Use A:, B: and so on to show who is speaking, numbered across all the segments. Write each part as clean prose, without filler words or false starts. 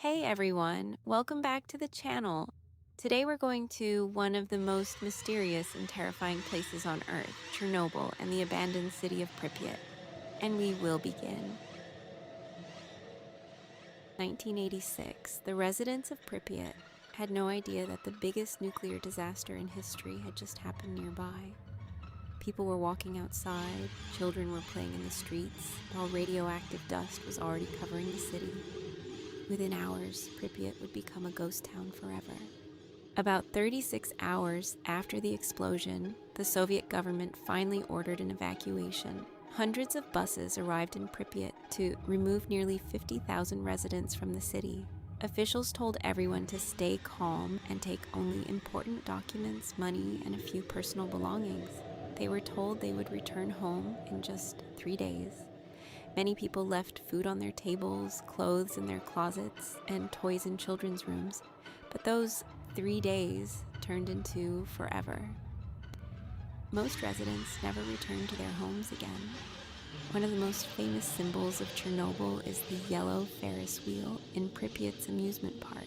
A: Hey everyone, welcome back to the channel. Today we're going to one of the most mysterious and terrifying places on Earth, Chernobyl and the abandoned city of Pripyat. And we will begin. 1986, the residents of Pripyat had no idea that the biggest nuclear disaster in history had just happened nearby. People were walking outside, children were playing in the streets, while radioactive dust was already covering the city. Within hours, Pripyat would become a ghost town forever. About 36 hours after the explosion, the Soviet government finally ordered an evacuation. Hundreds of buses arrived in Pripyat to remove nearly 50,000 residents from the city. Officials told everyone to stay calm and take only important documents, money, and a few personal belongings. They were told they would return home in just 3 days. Many people left food on their tables, clothes in their closets, and toys in children's rooms, but those 3 days turned into forever. Most residents never returned to their homes again. One of the most famous symbols of Chernobyl is the yellow Ferris wheel in Pripyat's amusement park.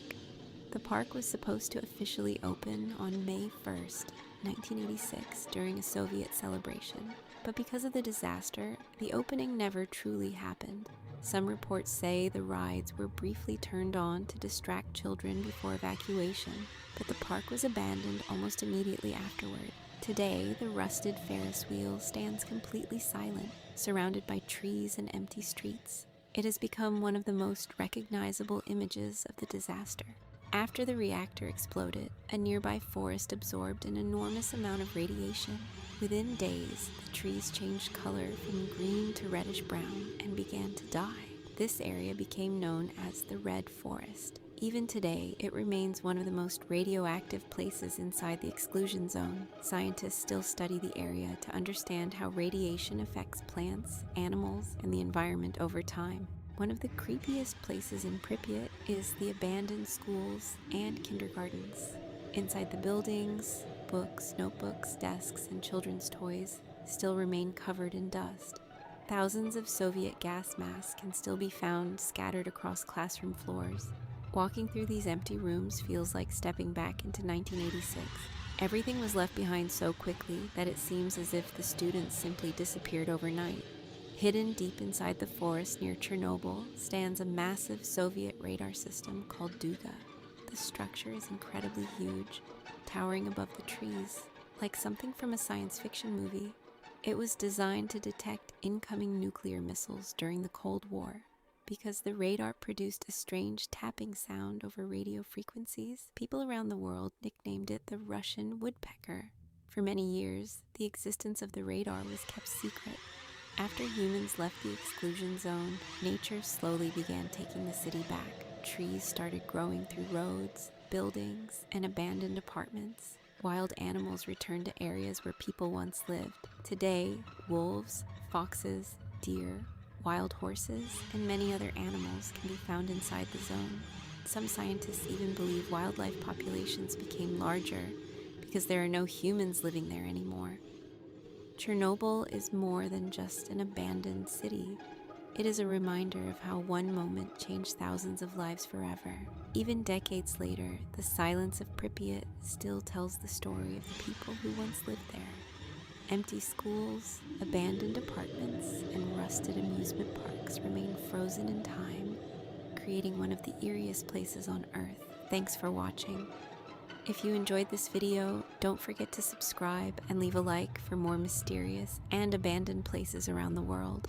A: The park was supposed to officially open on May 1st, 1986, during a Soviet celebration. But because of the disaster, the opening never truly happened. Some reports say the rides were briefly turned on to distract children before evacuation, but the park was abandoned almost immediately afterward. Today, the rusted Ferris wheel stands completely silent, surrounded by trees and empty streets. It has become one of the most recognizable images of the disaster. After the reactor exploded, a nearby forest absorbed an enormous amount of radiation. Within days, the trees changed color from green to reddish brown and began to die. This area became known as the Red Forest. Even today, it remains one of the most radioactive places inside the exclusion zone. Scientists still study the area to understand how radiation affects plants, animals, and the environment over time. One of the creepiest places in Pripyat is the abandoned schools and kindergartens. Inside the buildings, books, notebooks, desks, and children's toys still remain covered in dust. Thousands of Soviet gas masks can still be found scattered across classroom floors. Walking through these empty rooms feels like stepping back into 1986. Everything was left behind so quickly that it seems as if the students simply disappeared overnight. Hidden deep inside the forest near Chernobyl stands a massive Soviet radar system called Duga. The structure is incredibly huge, towering above the trees, like something from a science fiction movie. It was designed to detect incoming nuclear missiles during the Cold War. Because the radar produced a strange tapping sound over radio frequencies, people around the world nicknamed it the Russian woodpecker. For many years, the existence of the radar was kept secret. After humans left the exclusion zone, nature slowly began taking the city back. Trees started growing through roads, buildings, and abandoned apartments. Wild animals returned to areas where people once lived. Today, wolves, foxes, deer, wild horses, and many other animals can be found inside the zone. Some scientists even believe wildlife populations became larger because there are no humans living there anymore. Chernobyl is more than just an abandoned city. It is a reminder of how one moment changed thousands of lives forever. Even decades later, the silence of Pripyat still tells the story of the people who once lived there. Empty schools, abandoned apartments, and rusted amusement parks remain frozen in time, creating one of the eeriest places on Earth. Thanks for watching. If you enjoyed this video, don't forget to subscribe and leave a like for more mysterious and abandoned places around the world.